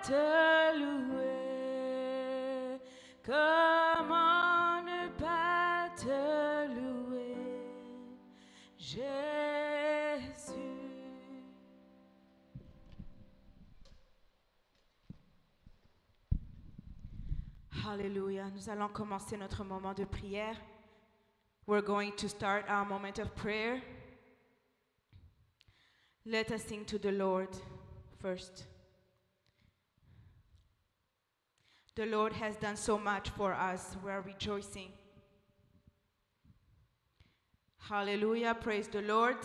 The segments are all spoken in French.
te louer? Comment ne pas te louer, Jésus? Alléluia. Nous allons commencer notre moment de prière. We're going to start our moment of prayer. Let us sing to the Lord first. The Lord has done so much for us. We are rejoicing. Hallelujah. Praise the Lord.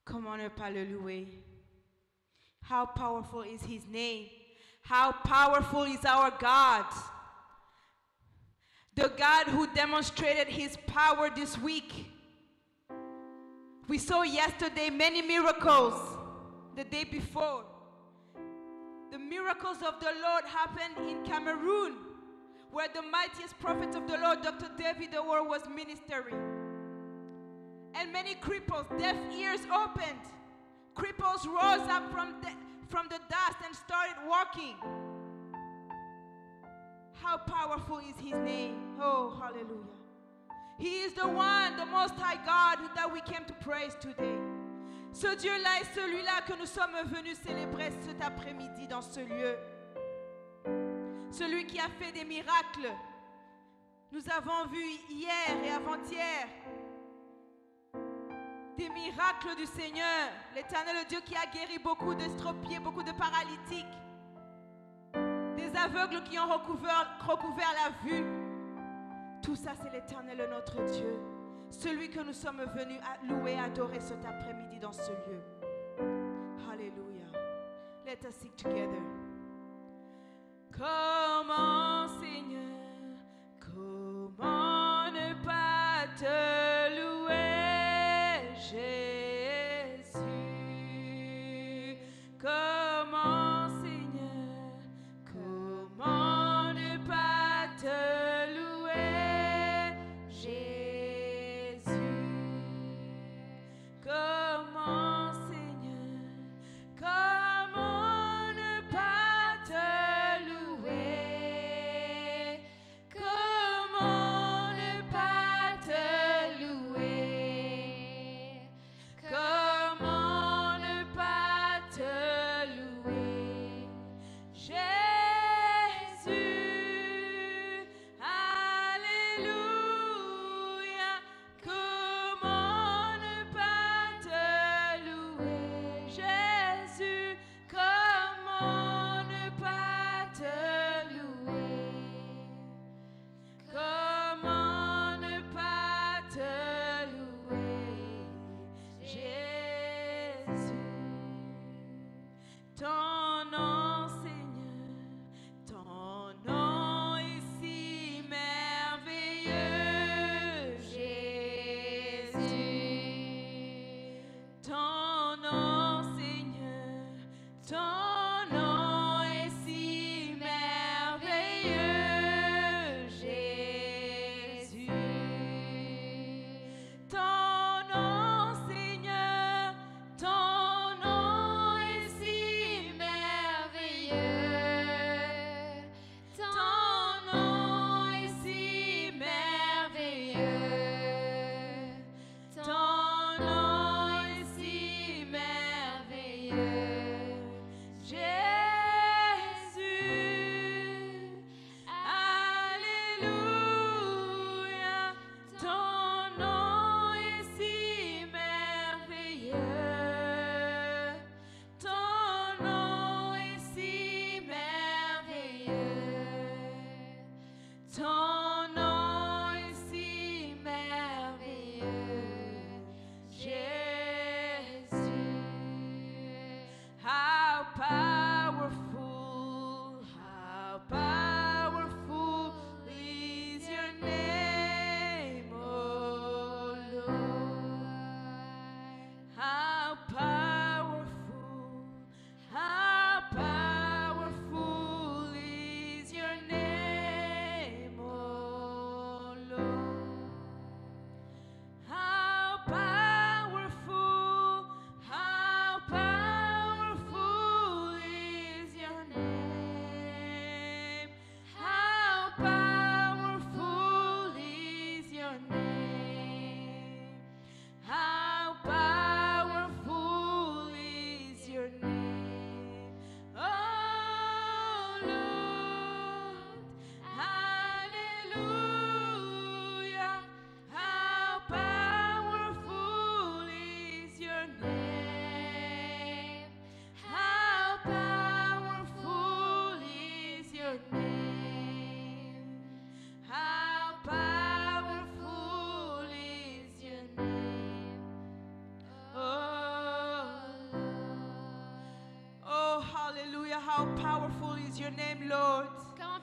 Comment ne pas le louer? How powerful is His name? How powerful is our God? The God who demonstrated His power this week. We saw yesterday many miracles. The day before, the miracles of the Lord happened in Cameroon, where the mightiest prophet of the Lord, Dr. David Awar, was ministering. And many cripples, deaf ears opened. Cripples rose up from the dust and started walking. How powerful is His name? Oh, hallelujah. He is the one, the Most High God that we came to praise today. Ce Dieu-là est celui-là que nous sommes venus célébrer cet après-midi dans ce lieu. Celui qui a fait des miracles. Nous avons vu hier et avant-hier des miracles du Seigneur. L'Éternel Dieu qui a guéri beaucoup d'estropiés, beaucoup de paralytiques. Des aveugles qui ont recouvert la vue. Tout ça, c'est l'Éternel notre Dieu. Celui que nous sommes venus louer, adorer cet après-midi dans ce lieu. Hallelujah. Let us sing together. Comment, Seigneur, comment ne pas te louer, Jésus? Comment, Seigneur, comment ne pas te louer, Jésus? Comment, Seigneur, comment ne pas te louer,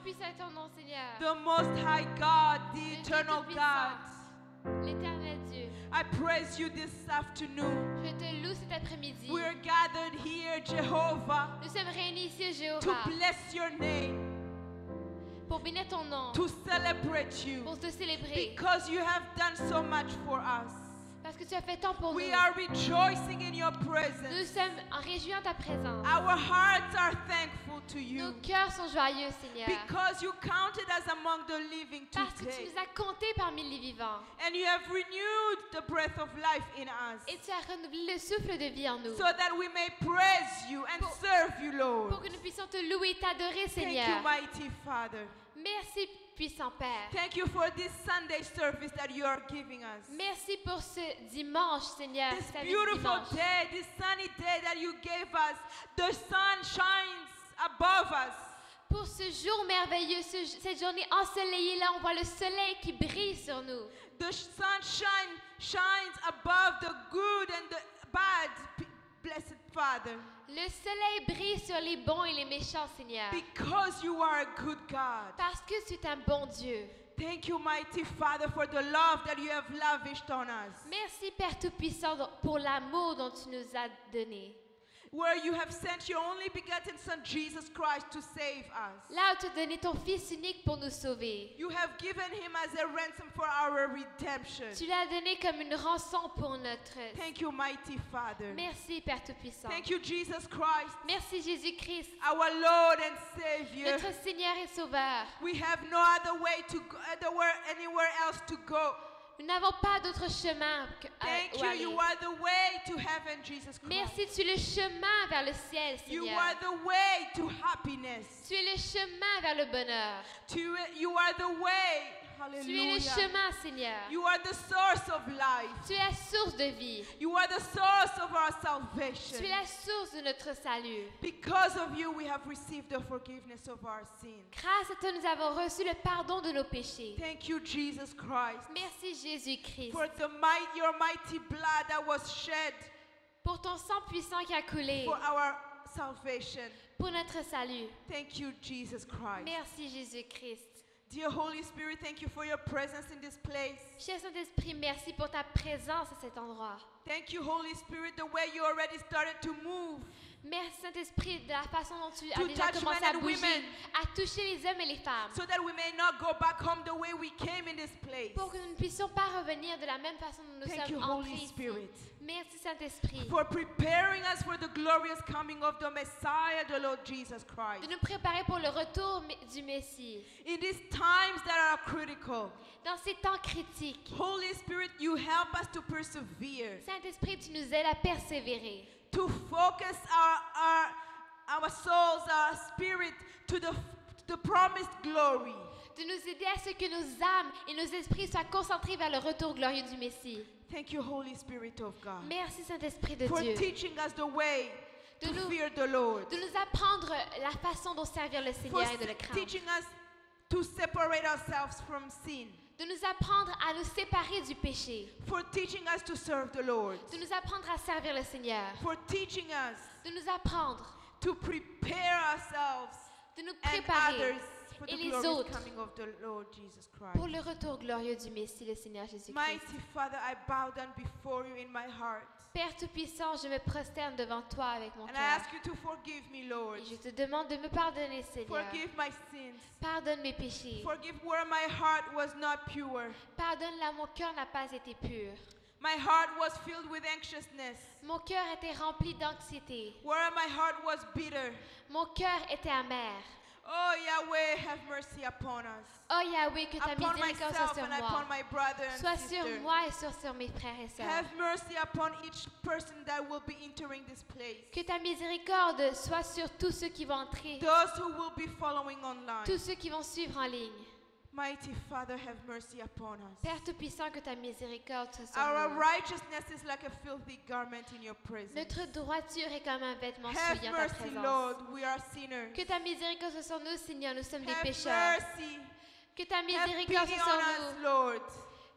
puissant est ton nom, Seigneur. the Most High God, the Le Dieu Eternal Tout-Puissant, God. l'éternel Dieu. I praise you this afternoon. Je te loue cet après-midi. We are gathered here, Jehovah, Nous sommes réunis ici, to Jéhovah, bless your name, pour bénir ton nom, to celebrate you, pour te célébrer, because you have done so much for us. parce que tu as fait tant pour nous. We are rejoicing in your Nous presence. sommes en réjouissant ta présence. Our hearts are thankful to Nos you cœurs sont joyeux, Seigneur, because you counted us among the living parce que tu today. nous as comptés parmi les vivants. And you have renewed the breath of life in us Et tu as renouvelé le souffle de vie en nous, so that we may praise you and serve you, Lord. pour que nous puissions te louer et t'adorer, Thank you, Seigneur. mighty Father. Merci, puissant Père. Thank you for this Sunday service that you are giving us. Merci pour ce dimanche, Seigneur. This service beautiful dimanche. day, this sunny day that you gave us. The sun shines above us. Pour ce jour merveilleux, cette journée ensoleillée là, on voit le soleil qui brille sur nous. The sunshine shines above the good and the bad, blessed Father, Le soleil brille sur les bons et les méchants, Seigneur. because you are a good God. Parce que tu es un bon Dieu. Thank you, mighty Father, for the love that you have lavished on us. Merci, Père Tout-Puissant, pour l'amour dont tu nous as donné. Where you have sent your only begotten Son, Jesus Christ, to save us. Là où tu as donné ton Fils unique pour nous sauver. You have given him as a ransom for our redemption. Tu l'as donné comme une rançon pour notre... Thank you, mighty Father. Merci, Père Tout-Puissant. Thank you, Jesus Christ, Merci, Jésus-Christ, our Lord and Savior. notre Seigneur et Sauveur. We have no other way to go, anywhere else to go. Nous n'avons pas d'autre chemin Thank où you. aller. You are the way to heaven, Jesus Christ. Merci, tu es le chemin vers le ciel, You Seigneur. are the way to happiness. Tu es le chemin vers le bonheur. You are the way. Tu es le Hallelujah. chemin, Seigneur. You are the source of life. Tu es la source de vie. You are the source of our Tu salvation. es la source de notre salut. Because of you, we have received the forgiveness of our sins. Grâce à toi, nous avons reçu le pardon de nos péchés. Thank you, Jesus Christ, Merci, Jésus-Christ, for your mighty blood that was shed pour ton sang puissant qui a coulé, for our salvation. pour notre salut. Thank you, Jesus Christ. Merci, Jésus-Christ. Dear Holy Spirit, thank you for your presence in this place. Cher Saint-Esprit, merci pour ta présence à cet endroit. Thank you, Holy Spirit, the way you already started to move. Merci, Saint-Esprit, de la façon dont tu To as déjà touch commencé men à and bouger, women. à toucher les hommes et les femmes, So that we may not go back home the way we came in this place. pour que nous ne puissions pas revenir de la même façon dont nous Thank you, sommes entrés Holy ici. Spirit, Merci, Saint-Esprit, for preparing us for the glorious coming of the Messiah, the Lord Jesus de Christ. nous préparer pour le retour du Messie. In these times that are critical, Dans ces temps critiques, Holy Spirit, you help us to persevere, Saint-Esprit, tu nous aides à persévérer, to focus our souls, our spirit to the promised glory. de nous aider à ce que nos âmes et nos esprits soient concentrés vers le retour glorieux du Messie. Thank you, Holy Spirit of God, Merci, Saint-Esprit de for Dieu, teaching us the way De to nous- fear the Lord, de nous apprendre la façon dont servir le for Seigneur et de le craindre, teaching us to separate ourselves from sin, de nous apprendre à nous séparer du péché, for teaching us to serve the Lord, de nous apprendre à servir le Seigneur, for teaching us de nous apprendre, to prepare ourselves de nous and préparer others for the et les glorious autres coming of the Lord Jesus Christ. pour le retour glorieux du Messie, le Seigneur Jésus-Christ. Mighty Father, I bow down before you in my heart, Père Tout-Puissant, je me prosterne devant toi avec mon and I cœur. ask you to forgive me, Lord. Et je te demande de me pardonner, Seigneur. Forgive my sins. Pardonne mes péchés. Forgive where my heart was not pure. Pardonne là, mon cœur n'a pas été pur. My heart was filled with anxiousness. Mon cœur était rempli d'anxiété. Where my heart was bitter. Mon cœur était amer. Oh Yahweh, have mercy upon us. Oh Yahweh, que ta Upon miséricorde soit myself sur and upon moi. my brother and Sois sur sister. moi et sur mes frères et sœurs. Have mercy upon each person that will be entering this place. Que ta miséricorde soit sur tous ceux qui vont entrer, Those who will be following online. tous ceux qui vont suivre en ligne. Mighty Father, have mercy upon us. Père Tout-Puissant, que ta miséricorde soit sur Our nous. righteousness is like a filthy garment in your presence. Notre droiture est comme un vêtement Have souillé en ta mercy, présence. Lord. We are sinners. Que ta miséricorde soit sur nous, Seigneur, nous sommes des Have pécheurs. mercy. Que ta Have miséricorde pity soit sur on us, nous. Lord.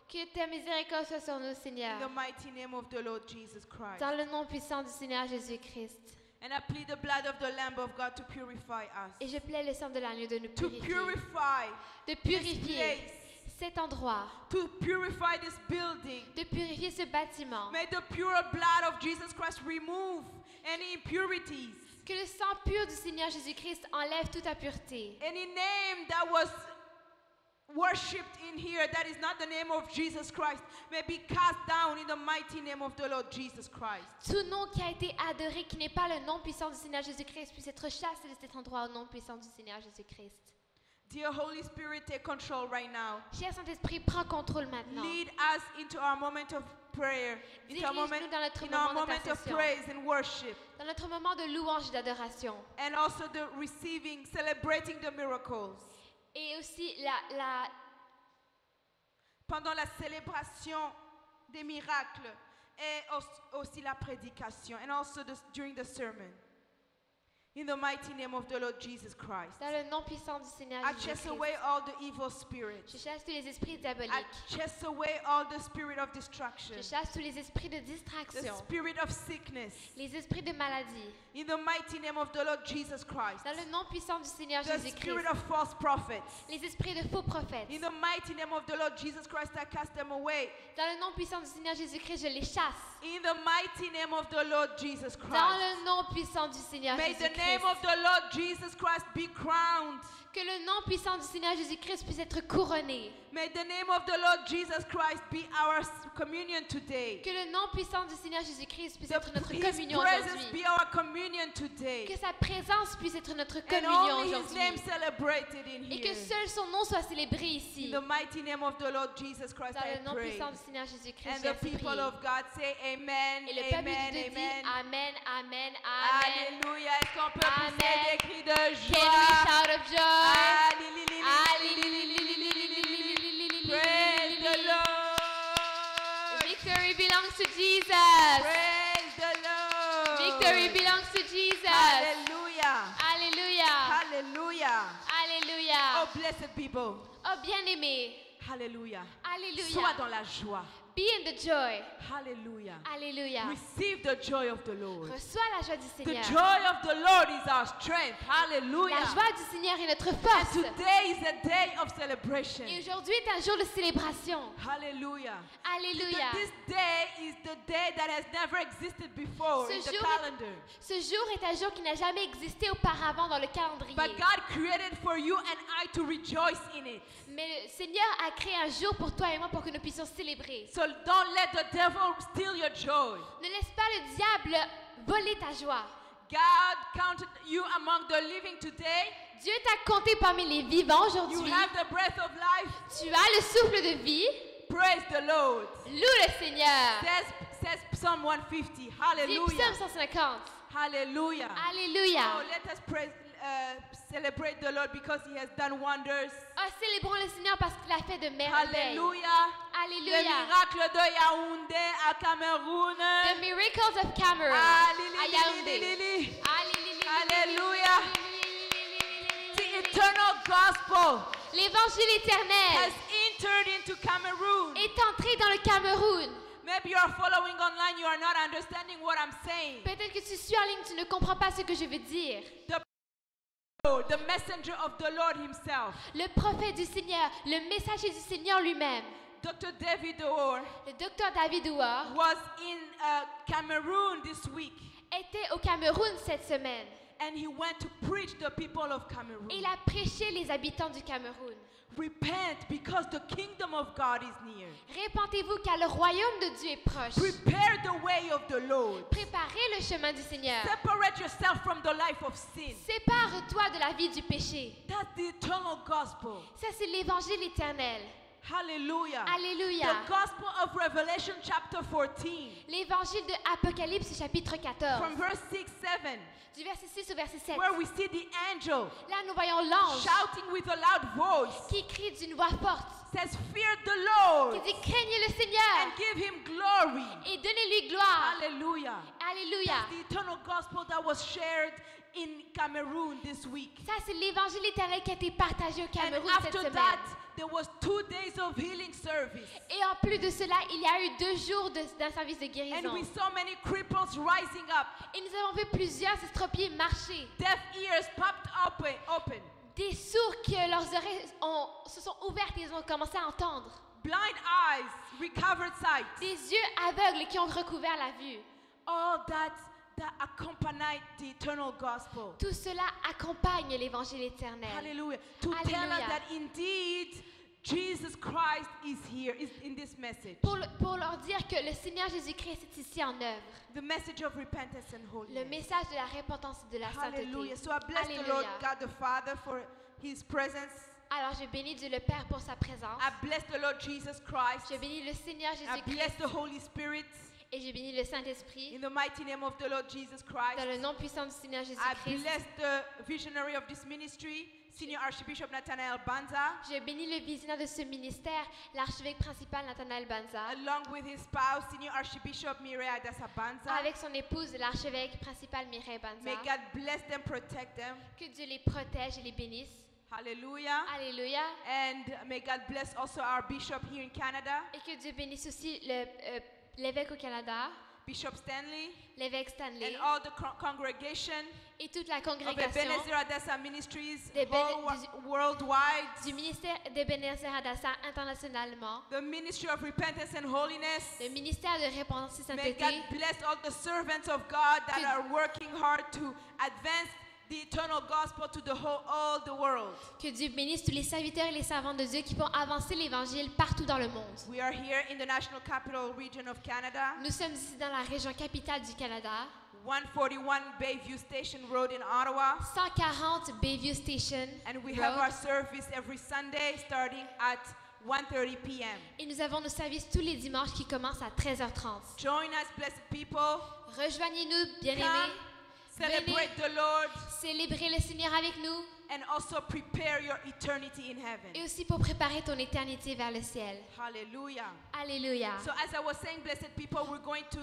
Que ta miséricorde soit sur nous, In Seigneur. the mighty name of the Lord Jesus Christ. Dans le nom puissant du Seigneur Jésus-Christ. And I plead the blood of the Lamb of God to purify us. Et je plaide le sang de l'agneau de nous To purifier. purify De this purifier place. cet endroit. To purify this building. De purifier ce bâtiment. May the pure blood of Jesus Christ remove any impurities. Que le sang pur du Seigneur Jésus-Christ enlève toute impureté. Any name that was worshipped in here that is not the name of Jesus Christ may be cast down in the mighty name of the Lord Jesus Christ. Tout nom qui a été adoré, qui n'est pas le nom puissant du Seigneur Jésus-Christ, puisse être chassé de cet endroit au nom puissant du Seigneur Jésus-Christ. Dear Holy Spirit, take control right now. Cher Saint-Esprit, prends contrôle maintenant. Lead us into our moment of prayer, into our Dirige-nous moment, dans notre in our moment moment of d'intercession. praise and worship, Dans notre moment de louange et d'adoration. and also the receiving, celebrating the miracles. Et aussi Pendant la célébration des miracles et aussi la prédication, and also during the sermon. In the mighty name of the Lord Jesus Christ. dans le nom puissant du Seigneur I chase Jésus-Christ. away all the evil Je spirits. chasse tous les esprits I diaboliques. chase away all the spirit of distraction, Je chasse tous les esprits de the distraction. spirit of sickness. Les esprits de maladie. In the mighty name of the Lord Jesus Christ. Dans le nom puissant du Seigneur The Jésus-Christ. spirit of false prophets. Les esprits de faux prophètes. In the mighty name of the Lord Jesus Christ, I cast them away. Dans le nom puissant du Seigneur Jésus-Christ, je les chasse. In the mighty name of the Lord Jesus Dans Christ. le nom puissant du Seigneur May the name Jésus-Christ. of the Lord Jesus Christ be crowned. Que le nom puissant du Seigneur Jésus-Christ puisse être couronné. May the name of the Lord Jesus Christ be our communion today. Que le nom puissant du Seigneur Jésus-Christ puisse être notre His communion presence aujourd'hui. be our communion today. Que sa présence puisse être notre And communion only His name aujourd'hui. celebrated in Et que here. seul son nom soit célébré ici. In the mighty name of the Lord Jesus Christ, Dans I le nom pray. puissant du Seigneur Jésus-Christ, And j'ai the ainsi people prié. of God say amen, Et le peuple amen, de Dieu dit amen. Amen, Amen, Amen. Alléluia. Est-ce qu'on peut pousser Amen. des cris de Can we joie? shout of joy? Praise the Lord. Victory belongs to Jesus. Praise the Lord. Victory belongs to Jesus. Hallelujah. Alléluia. Hallelujah. Alléluia. Oh, blessed people. Oh bien-aimé. Hallelujah. Alléluia. Sois dans la joie. Be in the joy. Hallelujah. Alléluia. Receive the joy of the Lord. Reçois la joie du The Seigneur. joy of the Lord is our strength. La Hallelujah. joie du Seigneur est notre And force. today is a day of celebration. Et aujourd'hui est un jour de célébration. Hallelujah. Alléluia. This day is the day that has never existed before in Ce the jour calendar. Ce jour est un jour qui n'a jamais existé auparavant dans le calendrier. But God created for you and I to rejoice in it. Mais le Seigneur a créé un jour pour toi et moi pour que nous puissions célébrer. So don't let the devil steal your joy. Ne laisse pas le diable voler ta joie. God counted you among the living today. Dieu t'a compté parmi les vivants You aujourd'hui. have the breath of life. Tu as le souffle de vie. Praise the Lord. Loue le Seigneur. Says Psalm 150. Dis Hallelujah. Psaume 150. Hallelujah. Alléluia. Oh, let us celebrate the Lord because He has done wonders. Oh, célébrons le Seigneur parce qu'il a fait de merveilles. Hallelujah. Le Alléluia. miracle de Yaoundé à Cameroun. The miracles of Cameroon. À Yaoundé. Hallelujah. The eternal gospel L'évangile has éternel entered into Cameroon. est entré dans le Cameroun. Maybe you are following online, you are not understanding what I'm saying. Peut-être que tu suis en ligne, tu ne comprends pas ce que je veux dire. The messenger of the Lord Himself, Le prophète du Seigneur, le messager du Seigneur lui-même, Dr. David Orr, le docteur David Ouar, was in Cameroon this week, était au Cameroun cette semaine. and he went to preach the people of Cameroon. Il a prêché les habitants du Cameroun. Repent because the kingdom of God is near. Répentez-vous car le royaume de Dieu est proche. Prepare the way of the Lord. Préparez le chemin du Seigneur. Separate yourself from the life of sin. Sépare-toi de la vie du péché. That's the eternal gospel. Ça, c'est l'évangile éternel. Hallelujah. Alléluia. The gospel of Revelation chapter 14, L'évangile de Apocalypse chapitre 14. from verse 6, 7, Du verset 6 au verset 7. where we see the angel Là, nous voyons l'ange shouting with a loud voice, qui crie d'une voix forte, says, "Fear the Lord qui dit craignez le Seigneur and give Him glory." et donnez-lui gloire. Hallelujah. Alléluia. The eternal gospel that was shared in Cameroon this week. Ça, c'est l'évangile éternel qui a été partagé au And Cameroun cette after semaine. that, there was 2 days of healing service. Et en plus de cela, il y a eu 2 jours d'un service de And guérison. we saw many cripples cripples rising up. Et nous avons vu plusieurs estropiés marcher. Deaf ears popped open. Des sourds que leurs oreilles se sont ouvertes et ils ont commencé à entendre. Blind eyes recovered sight. Des yeux aveugles qui ont recouvert la vue. All that accompanied the eternal gospel. Tout cela accompagne l'évangile éternel. Hallelujah. To tell us Hallelujah. that indeed Jesus Christ is here, is in this message. Pour leur dire que le Seigneur Jésus-Christ est ici en œuvre. The message of repentance and Le holiness. message de la repentance et de la Hallelujah. sainteté. So I bless the Lord Alléluia. God the Father for his presence. Alors je bénis Dieu le Père pour sa présence. I bless the Lord Jesus Christ. Je bénis le Seigneur I bless Jésus-Christ the Holy Spirit et je bénis le Saint-Esprit. in the mighty name of the Lord Jesus Dans Christ. le nom puissant du Seigneur I Jésus-Christ. bless the visionary of this ministry, Senior Archbishop Nathaniel Banza, Je bénis le visionnaire de ce ministère, l'archevêque principal Nathanaël Banza, along with his spouse, Senior Archbishop Mireya Adasa Banza. avec son épouse, l'archevêque principal Mireille May Banza. God bless them, protect them. Que Dieu les protège et les bénisse. Hallelujah. Alléluia. And may God bless also our bishop here in Canada, Et que Dieu bénisse aussi l'évêque au Canada, Bishop Stanley, l'évêque Stanley and all the congregation et toute la of congrégation Ebenezer Adasa Ministries Des worldwide. du ministère d'Ebenezer Hadassa internationalement, The ministry of repentance and holiness. le ministère de repentance et May God sainteté. bless all the servants of God that Que- are working hard to advance the eternal gospel to all the world. Que Dieu bénisse tous les serviteurs et les servantes de Dieu qui vont avancer l'évangile partout dans le monde. We are here in the National Capital Region of Canada, Nous sommes ici dans la région capitale du Canada, 141 Bayview Station Road in Ottawa, 140 Bayview Station and we have our Road. service every Sunday starting at 1:30 p.m. Et nous avons nos services tous les dimanches qui commencent à 13h30. Join us, blessed people. Rejoignez-nous, bien-aimés. Come, celebrate the Lord, Célébrez le Seigneur avec nous and also prepare your eternity in heaven. et aussi pour préparer ton éternité vers le ciel. Hallelujah. Alléluia. So as I was saying, blessed people, we're going to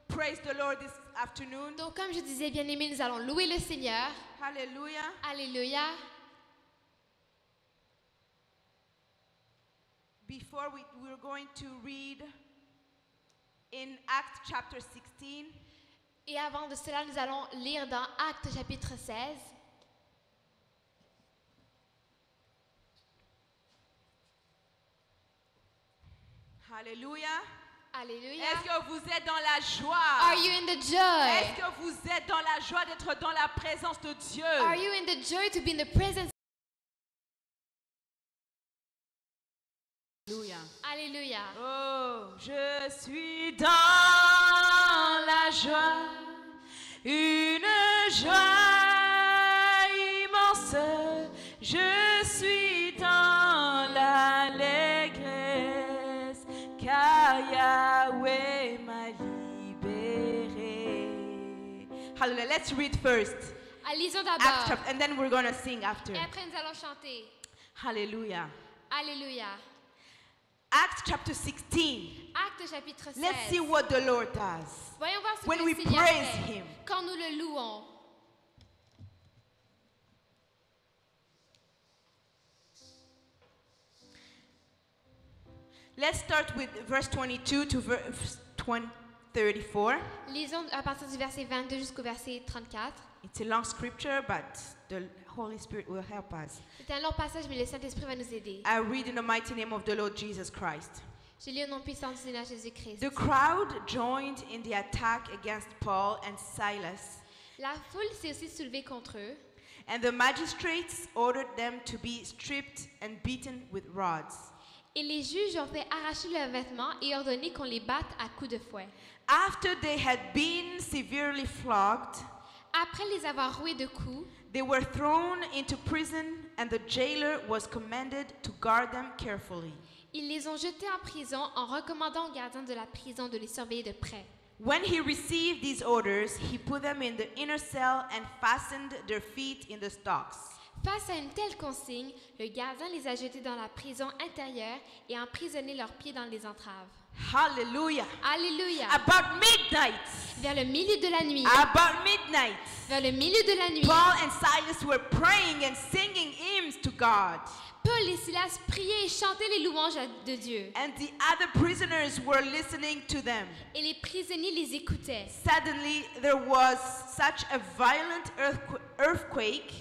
praise the Lord this afternoon. Donc comme je disais, bien-aimés, nous allons louer le Seigneur. Hallelujah. Alléluia. Before we're going to read in Acts chapter 16. Et avant de cela, nous allons lire dans Actes chapitre 16. Hallelujah. Alléluia. Est-ce que vous êtes dans la joie? Are you in the joy? Est-ce que vous êtes dans la joie d'être dans la présence de Dieu? Are you in the joy to be in the presence? Alléluia. Alléluia. Oh, je suis dans la joie, une joie immense. Je suis dans l'allégresse, car Yahweh m'a libéré. Hallelujah. Let's read first. Lisons Acts d'abord. chapter, and then we're going to sing after. Et après, nous allons chanter. Hallelujah. Alléluia. Acts chapter 16. Actes chapitre 16. Let's see what the Lord does. Voyons voir ce When que we le Seigneur praise fait Him. quand nous le louons. Let's start with verse 22 to verse 34. Lisons à partir du verset 22 jusqu'au verset 34. It's a long scripture, but the Holy Spirit will help us. C'est un long passage, mais le Saint-Esprit va nous aider. I read in the mighty name of the Lord Jesus Christ. Je lis au nom puissant du Seigneur Jésus-Christ. The crowd joined in the attack against Paul and Silas, La foule s'est aussi soulevée contre eux, and the magistrates ordered them to be stripped and beaten with rods. et les juges ont fait arracher leurs vêtements et ordonné qu'on les batte à coups de fouet. After they had been severely flogged, Après les avoir roués de coups, they were thrown into prison, and the jailer was commanded to guard them carefully. ils les ont jetés en prison en recommandant au gardien de la prison de les surveiller de près. When he received these orders, he put them in the inner cell and fastened their feet in the stocks. Face à une telle consigne, le gardien les a jetés dans la prison intérieure et a emprisonné leurs pieds dans les entraves. Hallelujah. Alléluia! About midnight, Vers le milieu de la nuit, vers le milieu de la nuit, Paul and Silas were praying and singing hymns to God. peu Paul et Silas priaient et chantaient les louanges de Dieu. and the other prisoners were listening to them. Et les prisonniers les écoutaient. Suddenly, there was such a violent earthquake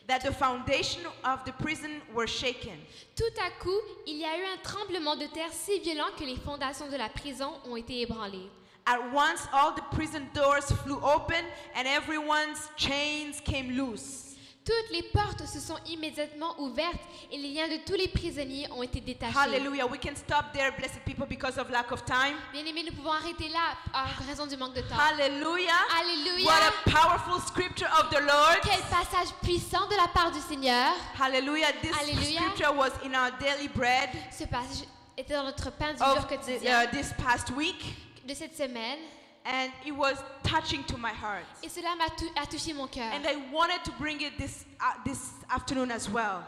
that the foundation of the prison were shaken. Tout à coup, il y a eu un tremblement de terre si violent que les fondations de la prison ont été ébranlées. At once, all the prison doors flew open and everyone's chains came loose. Toutes les portes se sont immédiatement ouvertes et les liens de tous les prisonniers ont été détachés. Hallelujah. We can stop there, blessed people, because of lack of time. Bien-aimés, nous pouvons arrêter là en raison du manque de temps. Hallelujah. Alléluia. What a powerful scripture of the Lord. Quel passage puissant de la part du Seigneur. Hallelujah. This Hallelujah. scripture was in our daily bread Ce passage était dans notre pain du of jour quotidien this past week, de cette semaine. and it was touching to my heart. Et cela a touché mon cœur. And I wanted to bring it this afternoon as well,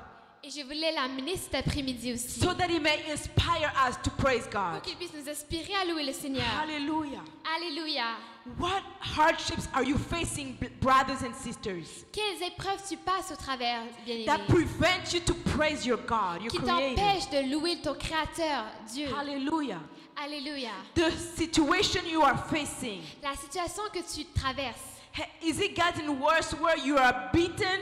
Et je voulais l'amener cet après-midi aussi. so that it may inspire us to praise Pour God. qu'il puisse nous inspirer à louer le Seigneur. Hallelujah. Alléluia. What hardships are you facing, brothers and sisters, Quelles épreuves tu passes au travers, bien-aimé, that prevent you to praise your God, your qui Creator? t'empêchent de louer ton Créateur, Dieu. Hallelujah. Alléluia. The situation you are facing, La situation que tu traverses, is it getting worse where you are beaten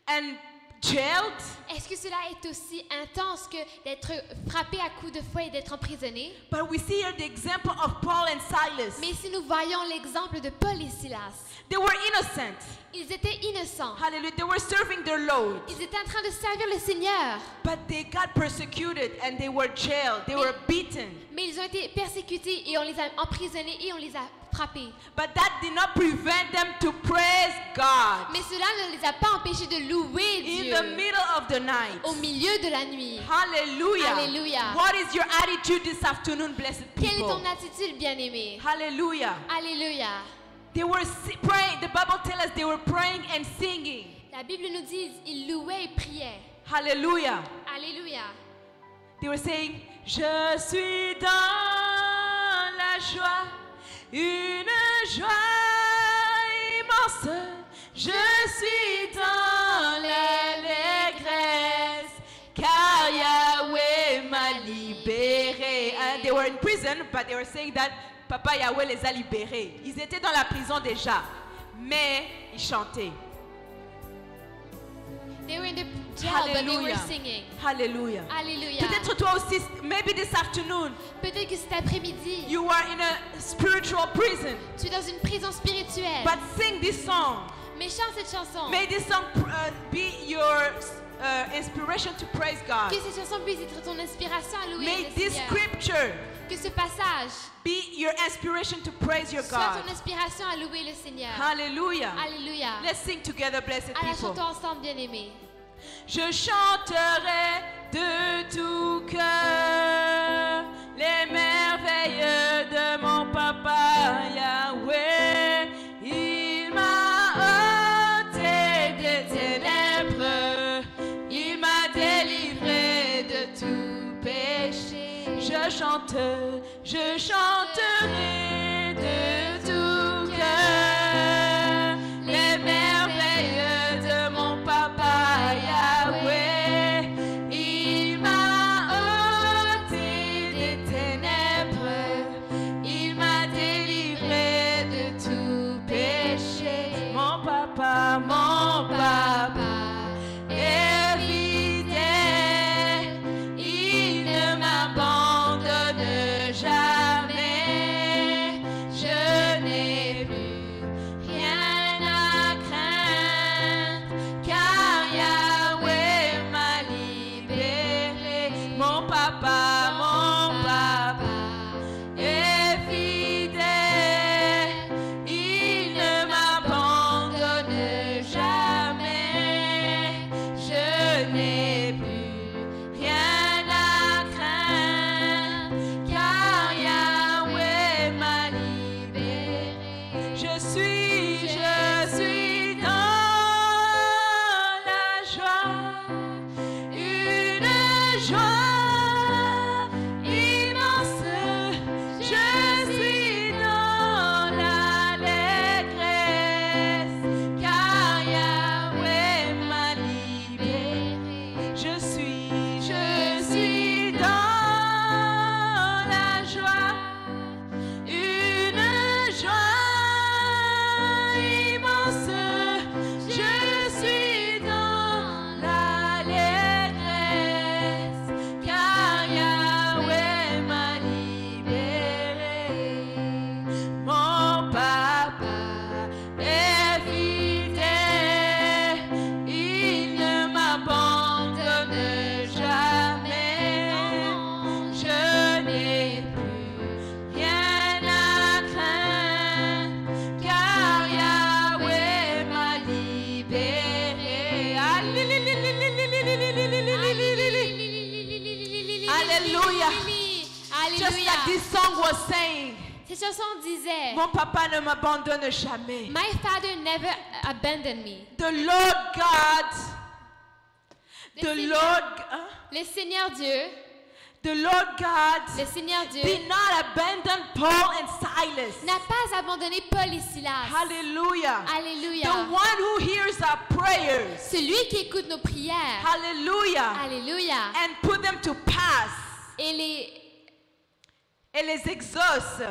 and jailed? est-ce que cela est aussi intense que d'être frappé à coups de fouet et d'être emprisonné? But we see here the example of Paul and Silas. Mais si nous voyons l'exemple de Paul et Silas, They were innocent. ils étaient innocents. Hallelujah. They were serving their Lord. Ils étaient en train de servir le Seigneur. But they got persecuted and they were jailed. They were beaten. Mais ils ont été persécutés et on les a emprisonnés et on les a frappés. But that did not prevent them to praise God Mais cela ne les a pas empêchés de louer in Dieu the middle of the night. au milieu de la nuit. Hallelujah. Hallelujah. What is your attitude this afternoon, blessed Quelle est people? ton attitude, bien-aimé? Hallelujah. Alléluia. They were praying. The Bible tells us they were praying and singing. La Bible nous dit, ils louaient et priaient. Hallelujah. Alléluia. They were saying, je suis dans la joie, une joie immense. Je suis dans l'allégresse, car Yahweh m'a libéré. And they were in prison, but they were saying that Papa Yahweh les a libérés. Ils étaient dans la prison déjà, mais ils chantaient. They were in the jail, but they were Hallelujah. singing. Hallelujah. Alléluia. Peut-être toi aussi, maybe this afternoon, Peut-être que cet après-midi, you are in a spiritual prison, tu es dans une prison spirituelle. but sing this song. Mais chante cette chanson. May this song be your inspiration to praise God. Que cette chanson puisse être ton inspiration à louer May le this Seigneur. scripture Que ce passage be your inspiration to praise your soit God. ton inspiration à louer le Seigneur. Hallelujah. Alléluia. Let's sing together, blessed Alors people. chantons ensemble, bien-aimés. Je chanterai de tout cœur les merveilles de mon papa Yahweh. Il m'a ôté des ténèbres, il m'a délivré de tout péché. Je chanterai de tout cœur les merveilles de mon papa Yahweh. Il m'a ôté des ténèbres, il m'a délivré de tout péché. Mon papa est fidèle, il ne m'abandonne jamais. Je n'ai plus rien à craindre, car Yahweh m'a libéré. Mon papa est fidèle, il ne m'abandonne jamais. Je n'ai plus rien à craindre, car Yahweh m'a libéré. Je suis dans la joie, une joie immense. Je suis dans l'allégresse, car Yahweh m'a libéré. Je suis Alléluia. this song was saying, Cette chanson disait, mon papa ne m'abandonne jamais. My father never abandoned me. The Lord God, Le the Seigneur Dieu, The Lord God le Seigneur Dieu did not abandon Paul and Silas. n'a pas abandonné Paul et Silas. Hallelujah. The Alléluia. one who hears our prayers. Celui qui écoute nos prières. Hallelujah. Alléluia. And put them to pass. Et les exauce.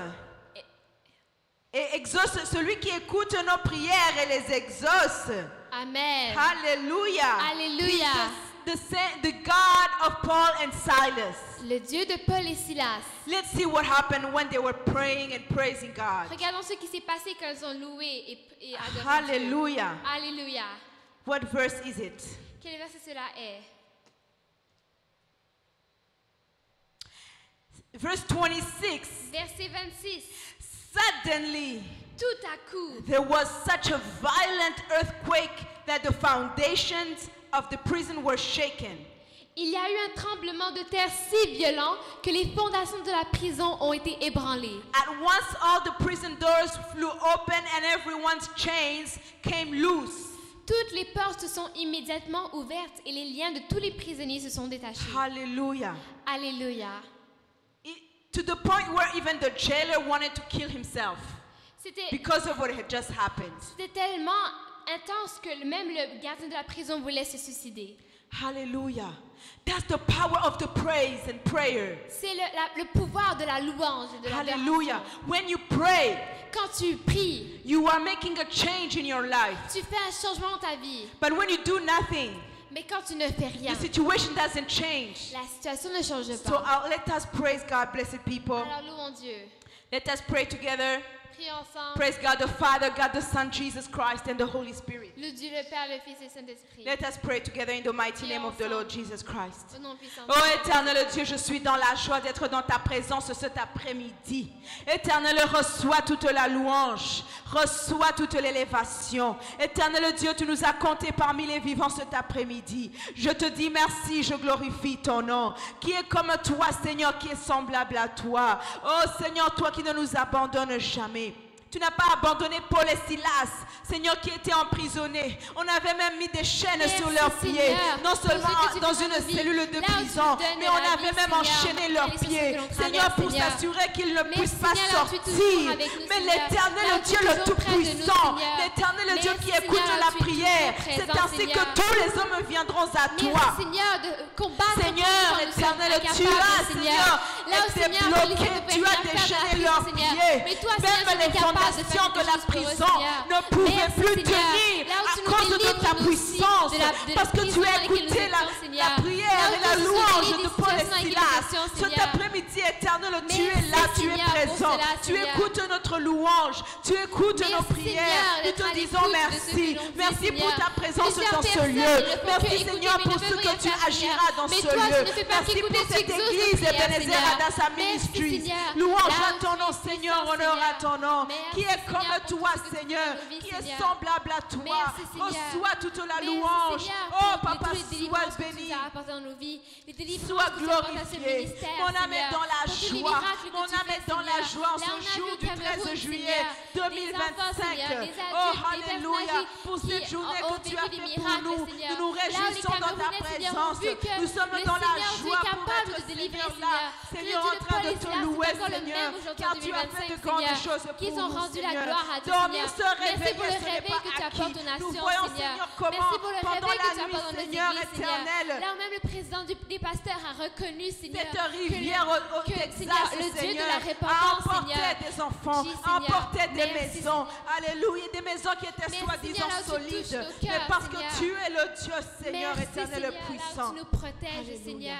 Et exauce celui qui écoute nos prières et les exauce. Amen. Hallelujah. Alléluia. The God of Paul and Silas. Le Dieu de Paul et Silas. Let's see what happened when they were praying and praising God. Regardons ce qui s'est passé quand ils ont loué et adoré Hallelujah. Dieu. Alléluia. What verse is it? Quel verset cela est? Verse 26. Verset 26. Suddenly, Tout à coup, there was such a violent earthquake that the foundations of the prison were shaken. il y a eu un tremblement de terre si violent que les fondations de la prison ont été ébranlées. At once, all the prison doors flew open and everyone's chains came loose. Toutes les portes se sont immédiatement ouvertes et les liens de tous les prisonniers se sont détachés. Hallelujah. Alléluia. To the point where even the jailer wanted to kill himself C'était because of what had just happened. tellement intense que même le gardien de la prison voulait se suicider. Hallelujah. That's the power of the praise and prayer. C'est le pouvoir de la louange et de la Hallelujah. When you pray, Quand tu pries, you are making a change in your life. tu fais un changement dans ta vie. But when you do nothing, Mais quand tu ne fais rien, the situation doesn't change. la situation ne change So pas. let us praise God, blessed people. Alors louons Dieu. Let us pray together. Prions ensemble. Praise God the Father, God the Son, Jesus Christ, and the Holy Spirit. Le Dieu, le Père, le Fils et le Saint-Esprit. Let us pray together in the mighty name of the Lord Jesus Christ. Au nom puissant de Oh Dieu. éternel Dieu, je suis dans la joie d'être dans ta présence cet après-midi. Éternel, reçois toute la louange, reçois toute l'élévation. Éternel Dieu, tu nous as comptés parmi les vivants cet après-midi. Je te dis merci, je glorifie ton nom. Qui est comme toi, Seigneur, qui est semblable à toi. Oh Seigneur, toi qui ne nous abandonnes jamais. Tu n'as pas abandonné Paul et Silas, Seigneur, qui étaient emprisonnés. On avait même mis des chaînes Merci, sur leurs pieds, Seigneur, non pour ce seulement que tu dans fais une dans nos vies, cellule de là où tu prison, nous donnes mais on la avait vie, même Seigneur, enchaîné leurs les choses pieds, que l'on Seigneur, traverse, pour Seigneur. s'assurer qu'ils ne Mais puissent pas Seigneur, là où tu es toujours sortir. avec nous, Mais Seigneur, l'Éternel, là où le tu Dieu es le toujours près de nous, Tout-Puissant, Seigneur. l'Éternel, le Dieu Merci, qui écoute Seigneur, la tu es prière, toujours c'est présent, ainsi que Seigneur. tous les hommes viendront à Merci toi. Seigneur de combattre Seigneur, contre nous quand nous sommes éternel, tu incapables, as, Seigneur. Là où été Seigneur, bloqué, nous tu as déchaîné leurs pieds. Mais toi, Même Seigneur, tu les es capable de fondations faire de quelque la chose pour eux, prison Seigneur. ne pouvaient Merci, plus Seigneur. tenir Là où à tu nous cause de délivres, ta nous aussi, puissance. de la Parce que tu prison as dans laquelle écouté nous la étions, Seigneur. prière Là où et la tu nous louange délivres de des Paul et situations dans lesquelles Silas. nous étions, Cet Seigneur. après-midi éternel, tu Merci, es là, tu es Seigneur, pour présent. cela, Tu Seigneur. écoutes notre louange, tu écoutes Merci, nos prières. Seigneur, Nous te d'être à disons l'écoute de ce merci. que l'on dit, Merci pour Seigneur. ta présence Plusieurs dans ce personnes lieu. ne font que Merci écouter, Seigneur mais pour ne ce peuvent que rien tu faire, agiras dans Mais ce toi, tu lieu. ne fais pas Merci qu'écouter, pour tu cette exauces nos église prières, Ebenezer Seigneur. Adassa Merci, Ministries. Seigneur. Louange Là à où ton tu nom, es Seigneur, puissant, honneur à Seigneur. ton nom. Merci, Qui est Seigneur, comme pour toi, tout ce que tu fais Seigneur, dans nos vies, qui est Seigneur. semblable à toi. Merci, Seigneur. Reçois toute la Merci, louange. Seigneur, Oh, pour Papa, tous les sois délivrances que tu béni. nous as apportées dans nos vies, les délivrances Sois que tu apportes à ce glorifié. ministère, Mon âme est Seigneur. dans la Pour tous les joie. miracles que Mon tu âme fais, est dans la Seigneur. joie en Là, on ce a jour vu au du 13 Cameroun, juillet Seigneur, des enfants, 2025. Seigneur, des Oh, adultes, des alléluia. personnes Pour âgées cette qui journée ont que tu vécu as des fait pour miracles, nous, Seigneur. nous nous Là où les réjouissons dans ta Camerounais, Seigneur, ont présence. vu que Nous sommes le dans la Seigneur, tu es joie pour capable être de délivrer, Seigneur là. Seigneur. Seigneur, Que en le Dieu train de Paul et te Silas, louer, c'est encore le Seigneur, même aujourd'hui car en tu as fait 2025, de grandes Seigneur, choses qu'ils pour ont nous, rendu la Seigneur. gloire à Dieu, Dormir, Seigneur. se Merci réveiller, pour le ce n'est réveil pas que tu acquis. apportes aux Nous nations, voyons, Seigneur. Seigneur, comment Merci pour le pendant réveil la que tu apportes dans nuit, nos Seigneur églises, Seigneur. éternel, Là où même le président des pasteurs a reconnu, Seigneur, cette rivière au que, Texas, Seigneur, le Dieu de Seigneur, la a repentance, emporté Seigneur. des enfants, Oui, a Seigneur. emporté des Merci, maisons. Alléluia, des maisons qui étaient Merci, soi-disant Seigneur, là où tu touches solides. nos cœurs, Mais parce que Seigneur. tu es le Dieu, Seigneur Merci, éternel Seigneur, et là où puissant. tu nous protèges, Alléluia. Seigneur.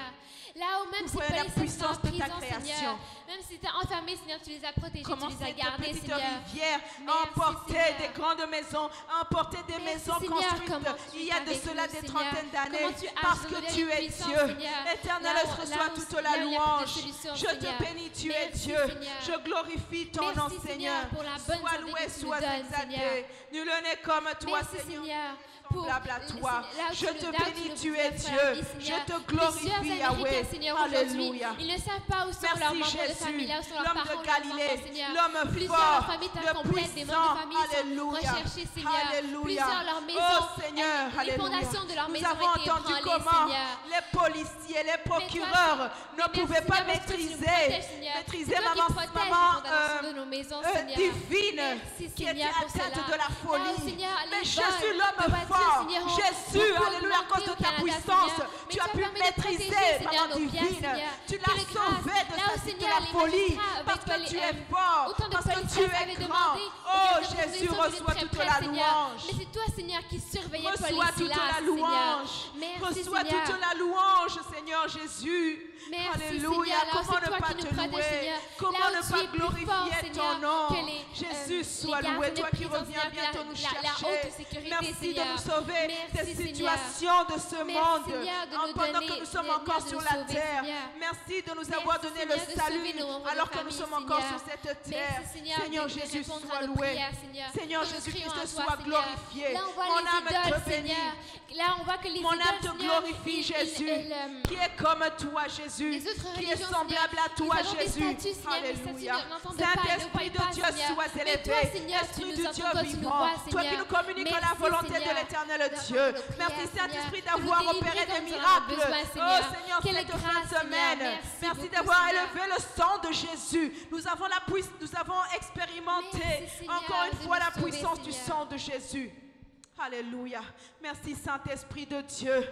Là où même Nous si voyons Paul la et Silas sont puissance en de ta prison, création. Seigneur, même si tu es enfermé, Seigneur, tu les as protégés, Comment tu les as cette gardés, petite Seigneur. rivière a Merci, emporté Seigneur. des grandes maisons, a emporté des Merci, maisons Seigneur, construites comment tu il y es a de avec cela nous, des Seigneur. trentaines d'années, Comment tu as parce que révélé tu les es puissances, Dieu. Seigneur. Éternel, Là où- reçois là où toute il y la a plus de louange. solution, Je te Seigneur. bénis, tu es Merci, Dieu. Seigneur. Je glorifie ton Merci, nom, Seigneur, Seigneur. pour la bonne Sois santé loué, que tu nous sois donnes, exalté. Seigneur. Nul n'est comme toi, Merci, Seigneur. Seigneur, pour Semblable à toi. là où Je tu te nous- là où bénis, nous tu nous es offres Dieu. la vie, Je Seigneur. te Plusieurs glorifie, Yahweh. Américains Seigneur, aujourd'hui, Alléluia. ils ne savent pas où sont Merci leurs membres de Jésus, famille, là où sont leurs l'homme parents, de leurs Galilée, enfants, Seigneur. l'homme Plusieurs fort, leurs familles le incomplètes, des membres de famille Alléluia. sont recherchés, Seigneur. Alléluia. Plusieurs leurs Oh maisons, Seigneur, les Alléluia. fondations de leur Nous maison avons étaient entendu ébranlées, comment Seigneur. les policiers, les procureurs ne pouvaient pas maîtriser maman de nos maisons, divine Merci, qui était Seigneur, pour atteinte cela. de la Là, folie. Seigneur, Mais les Jésus, vols, l'homme on va dire, fort, Seigneur, Jésus, beaucoup alléluia, à cause de augmenté au ta Canada, puissance, Seigneur. Mais tu as pu permis de protéger, maîtriser, Seigneur, maman nos biens, divine. Seigneur. Tu Que l'as les grâces, sauvé de là où, de Seigneur, la les folie, magistrats, parce que avec tu les, es fort, autant de parce que tu policiers es avaient grand. demandé Oh que les Jésus, autorités reçois soient toute très la près, Seigneur. louange. Mais c'est toi, Seigneur, qui surveillais Reçois toute la louange. Merci, Reçois Seigneur. toute la louange, Seigneur Jésus. Merci, Alléluia. Seigneur. Là, Comment c'est ne toi pas qui te nous protèges, louer? Seigneur. Comment Là où ne tu pas es plus fort, glorifier Seigneur, ton nom? que les, Jésus, les sois gardes loué. de Toi qui prison, reviens Seigneur, bientôt nous la chercher. haute sécurité, Merci de Seigneur. nous sauver Merci, des Seigneur. situations de ce Merci, monde Seigneur, de nous pendant que donner- nous sommes de encore nous sur sauver, la terre. Seigneur. Merci de nous Merci, avoir donné le Seigneur, de salut sauver nos membres de alors que nous famille, sommes encore Seigneur. sur cette terre. Merci, Seigneur, Seigneur de Jésus, répondre à sois nos loué. prières, Seigneur. Seigneur Et nous Jésus-Christ, crions à toi, sois Seigneur. glorifié. Là, on voit Mon les âme idoles, te bénit. Seigneur. Là, on voit que les Mon âme idoles, te Seigneur, glorifie, ils- Jésus, ils, qui est comme toi, Jésus, les autres qui est religions, semblable à Seigneur, toi, ils ont des Jésus. statuts, Seigneur, mais ça, Alléluia. Seigneur, n'entendent pas, ils ne Saint-Esprit voient de pas, Dieu, Seigneur. sois Mais élevé. toi, Seigneur, tu Esprit nous du entends, Dieu toi, tu nous vivant, vois, toi qui Seigneur. nous communiques la Merci, volonté de Seigneur, l'éternel d'entendre Dieu. nos prières, Merci, Seigneur, Saint-Esprit, de d'avoir nous opéré délivrer des quand on en a miracles. besoin, Oh Seigneur. Seigneur, Quelle cette fin grâce, de semaine. Seigneur. Merci Merci beaucoup, d'avoir Seigneur. élevé le sang de Jésus. Nous avons expérimenté Merci, Seigneur, encore une de fois nous la sauver, puissance du Seigneur. sang de Jésus. Alléluia. Merci Saint-Esprit de Dieu.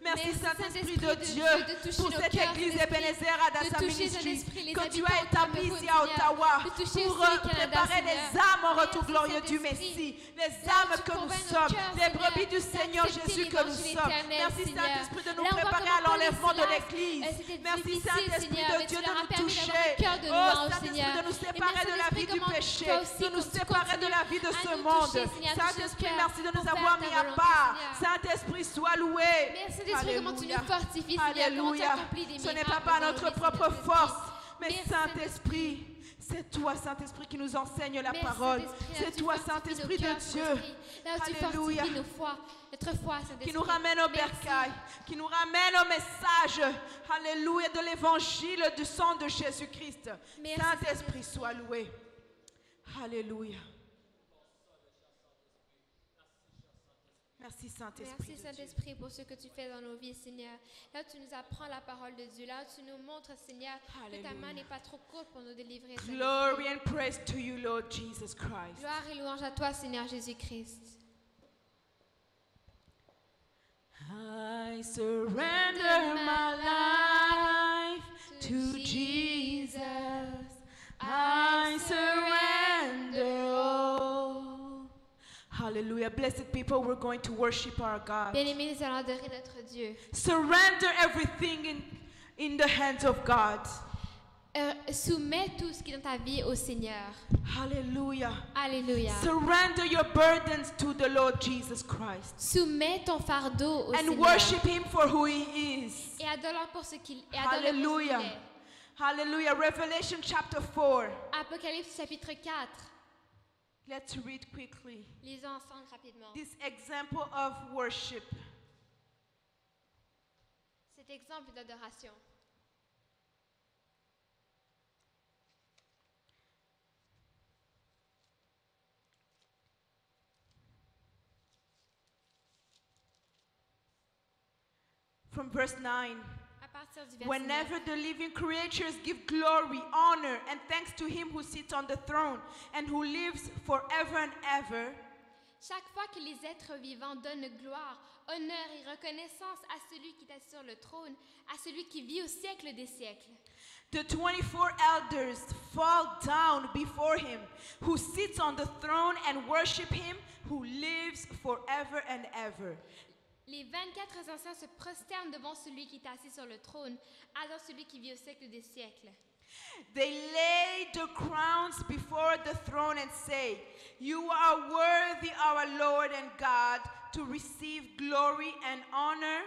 Merci Saint-Esprit de Dieu de toucher pour nos cette cœurs, église Saint-Esprit, Ebenezer à de Dassa toucher, Ministry Saint-Esprit, les que tu habitants as établi comme ici vous, à Seigneur. Ottawa De toucher pour aussi le Canada, préparer les Seigneur. âmes au retour Merci, glorieux du Saint-Esprit. Messie, les Là, âmes tu que nous convaincs nos sommes, cœurs, les Seigneur, brebis du Seigneur d'accepter Jésus que nous l'évangile sommes. éternel, Merci Seigneur. Saint-Esprit de nous Là, on voit préparer comment à l'enlèvement Paul de et l'Église. Silas, c'était Merci difficile, Saint-Esprit Seigneur, de mais Dieu tu de leur as nous permis d'avoir toucher. un cœur de Oh louange, Saint-Esprit Seigneur. de nous Et séparer merci, de la vie Saint-Esprit, du comment péché, toi aussi, de nous tu séparer de la vie de continues ce à nous monde. toucher, Seigneur, toucher Saint-Esprit, nos merci de cœurs nous pour avoir faire mis ta à volonté, part. Seigneur. Saint-Esprit, sois loué. Merci, Saint-Esprit, comment tu nous fortifies, Seigneur, comment tu Alléluia. accomplis des Ce n'est miracles pas par dans nos notre vies, propre Seigneur, force, mais Merci, Saint-Esprit, c'est toi, Saint-Esprit, qui nous enseigne la Merci, parole. Saint-Esprit, là, C'est tu toi, fortifies Saint-Esprit nos de cœurs, Dieu, Saint-Esprit. Là où tu Alléluia. fortifies notre foi, Saint-Esprit. qui nous ramène au Merci. bercail, qui nous ramène au message, Alléluia, de l'évangile du sang de Jésus-Christ. Merci, Saint-Esprit, sois loué. Alléluia. Merci Saint-Esprit. Merci de Dieu. Saint-Esprit pour ce que tu fais dans nos vies, Seigneur. Là où tu nous apprends la parole de Dieu, là où tu nous montres, Seigneur, que ta Alléluia. main n'est pas trop courte pour nous délivrer. Saint-Esprit. Glory and praise to you, Lord Jesus Christ. Gloire et louange à toi, Seigneur Jésus-Christ. I surrender my life to Jesus. I surrender all. Hallelujah. Blessed people, we're going to worship our God. Bien-aimés, nous allons adorer notre Dieu. Surrender everything in the hands of God. Soumets tout ce qui est dans ta vie au Seigneur. Hallelujah. Alléluia. Surrender your burdens to the Lord Jesus Christ. Soumets ton fardeau au And Seigneur. worship Him for who He is. Et adore-le pour ce qu'il est. Adore-le pour ce qu'il Hallelujah. est. Hallelujah. Revelation chapter 4. Apocalypse chapitre 4. Let's read quickly. Lisons ensemble rapidement. This example of worship. Cet exemple d'adoration. From verse 9. À partir du verset 9. Whenever the living creatures give glory, honor, and thanks to Him who sits on the throne and who lives forever and ever, Chaque fois que les êtres vivants donnent gloire, honneur et reconnaissance à celui qui est sur le trône, à celui qui vit au siècle des siècles, the 24 elders fall down before Him who sits on the throne and worship Him who lives forever and ever. les 24 anciens se prosternent devant celui qui est assis sur le trône, adorent celui qui vit au siècle des siècles. They lay their crowns before the throne and say, "You are worthy, our Lord and God, to receive glory and honor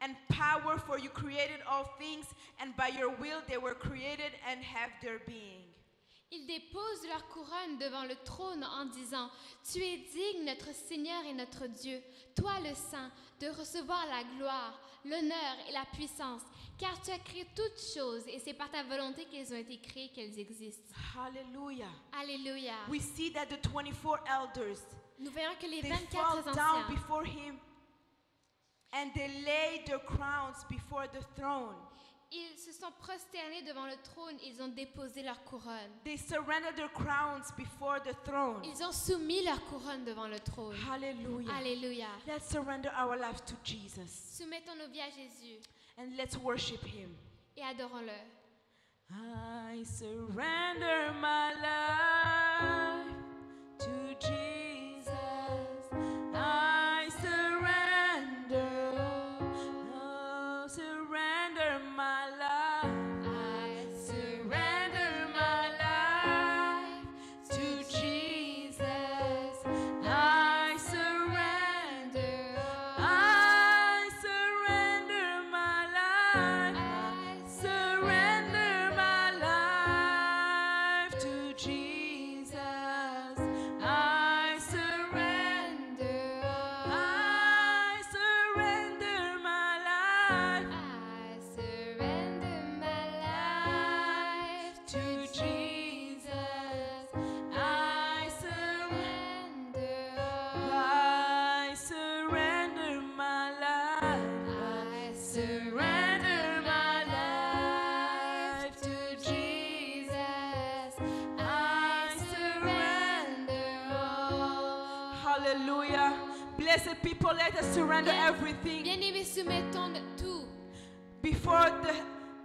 and power, for you created all things, and by your will they were created and have their being." Ils déposent leur couronne devant le trône en disant, « Tu es digne, notre Seigneur et notre Dieu, toi le Saint, de recevoir la gloire, l'honneur et la puissance, car tu as créé toutes choses et c'est par ta volonté qu'elles ont été créées, qu'elles existent. » Hallelujah. Alléluia. We see that the 24 elders, Nous voyons que les they 24 fall down anciens, before him and they lay their crowns before the throne. ils se sont prosternés devant le trône, ils ont déposé leur couronne. They surrender their crowns before the throne. Ils ont soumis leur couronne devant le trône. Hallelujah. Alléluia. Let's surrender our life to Jesus Soumettons nos vies à Jésus and let's worship him. et adorons-le. I surrender my life to Jesus. I surrender my life. I surrender my life to Jesus. I surrender my life. I surrender my life to Jesus. I surrender my life. I surrender my life To Jesus, I surrender my life. I surrender my life to Jesus. I surrender all. Hallelujah. Blessed people, let us surrender everything Bien-aimés, soumettons tout before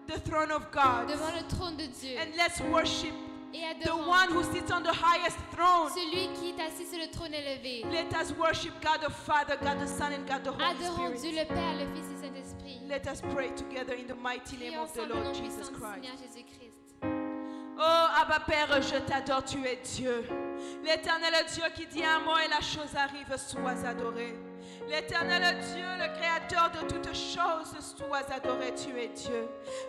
the throne of God. devant le trône de Dieu And let's worship et the adorons one who sits on the highest throne. celui qui est assis sur le trône élevé. Let us worship God the Father, God the Son, and God the Holy Adorons Dieu Spirit. le Père, le Fils et le Saint-Esprit. Let us pray together in the mighty name Prions of the ensemble au nom Lord puissant Jesus du Christ. Seigneur Jésus-Christ. Oh, Abba Père, je t'adore, tu es Dieu. L'éternel Dieu qui dit un mot et la chose arrive, sois adoré. L'éternel Dieu, le créateur de toutes choses, sois adoré, tu es Dieu.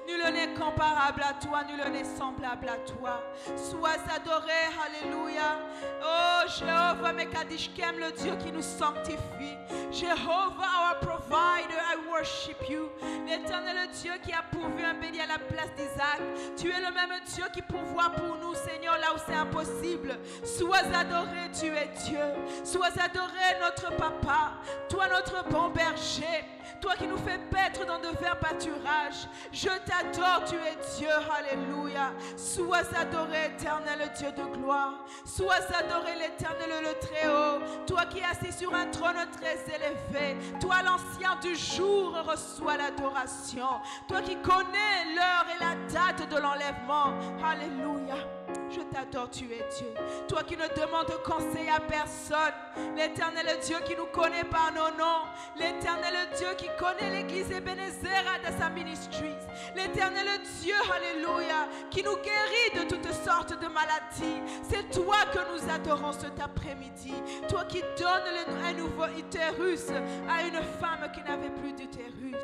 Nul n'est comparable à toi, nul n'est semblable à toi. Sois adoré, alléluia. Oh, Jéhovah Mekadishkem, le Dieu qui nous sanctifie. Jéhovah, our provider, I worship you. L'éternel Dieu qui a pourvu un béni à la place d'Isaac. Tu es le même Dieu qui pourvoit pour nous, Seigneur, là où c'est impossible. Sois adoré, tu es Dieu. Sois adoré, notre papa. Toi, notre bon berger. Toi qui nous fais paître dans de verts pâturages. Je t'adore, tu es Dieu. Alléluia. Sois adoré, éternel Dieu de gloire. Sois adoré, l'éternel, le Très-Haut. Toi qui es assis sur un trône très élevé. Toi, l'ancien du jour, reçois l'adoration. Toi qui connais l'heure et la date de l'enlèvement. Alléluia. Je t'adore, tu es Dieu. Toi qui ne demandes conseil à personne. L'éternel Dieu qui nous connaît par nos noms. L'éternel Dieu qui connaît l'église Ebenezer à sa ministries. L'éternel Dieu, alléluia, qui nous guérit de toutes sortes de maladies. C'est toi que nous adorons cet après-midi. Toi qui donnes un nouveau utérus à une femme qui n'avait plus d'utérus.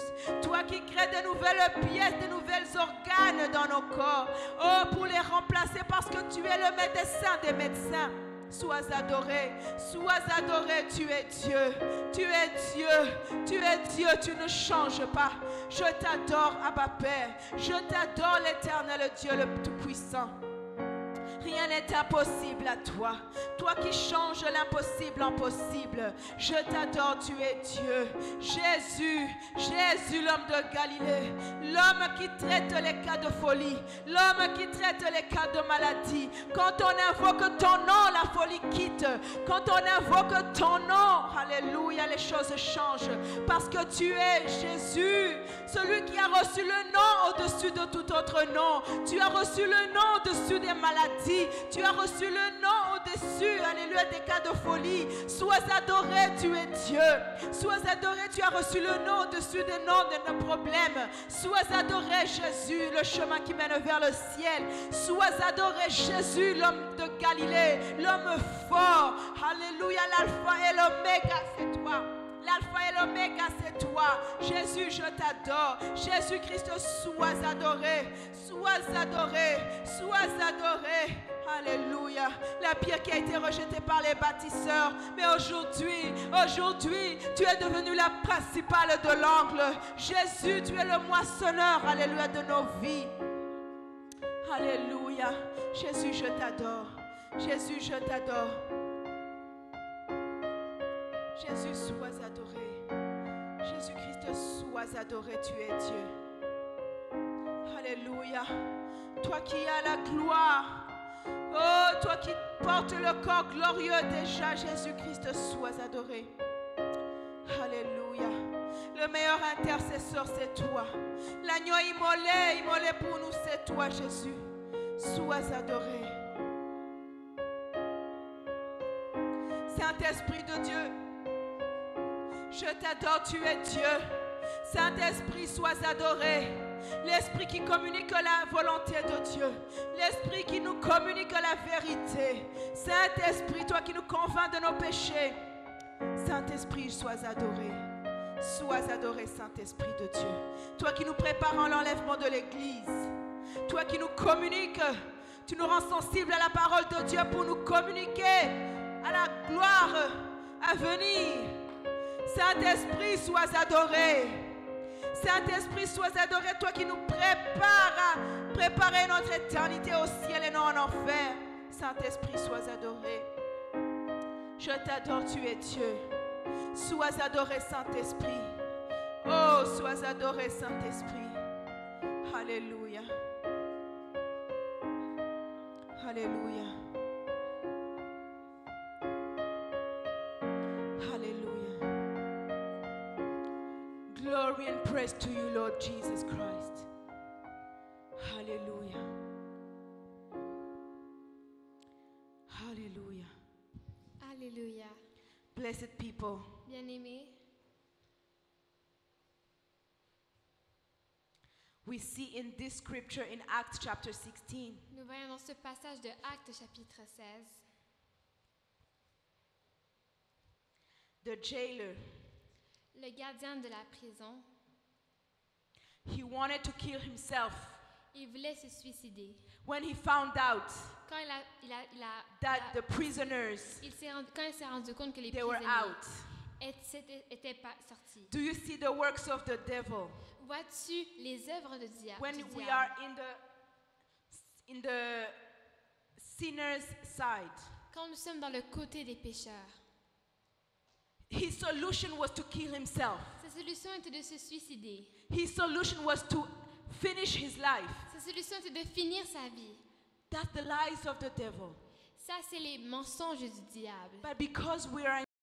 Toi qui crées de nouvelles pièces, de nouvelles organes dans nos corps. Oh, pour les remplacer parce que tu es le médecin des médecins. Sois adoré, tu es Dieu, tu es Dieu, tu es Dieu, tu ne changes pas. Je t'adore, Abba Père, je t'adore, l'éternel Dieu, le Tout-Puissant. Rien n'est impossible à toi. Toi qui changes l'impossible en possible. Je t'adore, tu es Dieu. Jésus, Jésus, l'homme de Galilée. L'homme qui traite les cas de folie. L'homme qui traite les cas de maladie. Quand on invoque ton nom, la folie quitte. Quand on invoque ton nom, alléluia, les choses changent. Parce que tu es Jésus, celui qui a reçu le nom au-dessus de tout autre nom. Tu as reçu le nom au-dessus des maladies. Tu as reçu le nom au-dessus, alléluia, des cas de folie. Sois adoré, tu es Dieu. Sois adoré, tu as reçu le nom au-dessus des noms de nos problèmes. Sois adoré, Jésus, le chemin qui mène vers le ciel. Sois adoré, Jésus, l'homme de Galilée, l'homme fort. Alléluia, l'alpha et l'oméga, c'est toi. L'alpha et l'oméga, c'est toi. Jésus, je t'adore. Jésus-Christ, sois adoré. Sois adoré. Sois adoré. Alléluia. La pierre qui a été rejetée par les bâtisseurs. Mais aujourd'hui, tu es devenu la principale de l'angle. Jésus, tu es le moissonneur, alléluia, de nos vies. Alléluia. Jésus, je t'adore. Jésus, je t'adore. Jésus, sois adoré. Jésus-Christ, sois adoré, tu es Dieu. Alléluia. Toi qui as la gloire. Oh, toi qui portes le corps glorieux déjà, Jésus-Christ, sois adoré. Alléluia. Le meilleur intercesseur, c'est toi. L'agneau immolé pour nous, c'est toi, Jésus. Sois adoré. Saint-Esprit de Dieu, je t'adore, tu es Dieu. Saint-Esprit, sois adoré. L'Esprit qui communique la volonté de Dieu. L'Esprit qui nous communique la vérité. Saint-Esprit, toi qui nous convaincs de nos péchés. Saint-Esprit, sois adoré. Sois adoré, Saint-Esprit de Dieu. Toi qui nous prépares à l'enlèvement de l'Église. Toi qui nous communiques. Tu nous rends sensibles à la parole de Dieu pour nous communiquer à la gloire à venir. Saint-Esprit, sois adoré. Saint-Esprit, sois adoré, toi qui nous prépares à préparer notre éternité au ciel et non en enfer. Saint-Esprit, sois adoré. Je t'adore, tu es Dieu. Sois adoré, Saint-Esprit. Oh, sois adoré, Saint-Esprit. Alléluia. Alléluia. Glory and praise to you, Lord Jesus Christ. Hallelujah. Hallelujah. Alléluia. Blessed people, Bien-aimés, we see in this scripture in Acts chapter 16 nous voyons dans ce passage de Actes chapitre 16, the jailer, le gardien de la prison, he wanted to kill himself il voulait se suicider. when he found out Quand that the prisoners, quand il s'est rendu compte que les they were prisonniers out. étaient pas sortis. Do you see the works of the devil? Vois-tu les œuvres de du When diable? we are in the sinner's side, Quand nous sommes dans le côté des pécheurs, his solution was to kill himself. sa solution était de se suicider. His solution was to finish his life. Sa solution était de finir sa vie. That's the lies of the devil. Ça, c'est les mensonges du diable. But because we are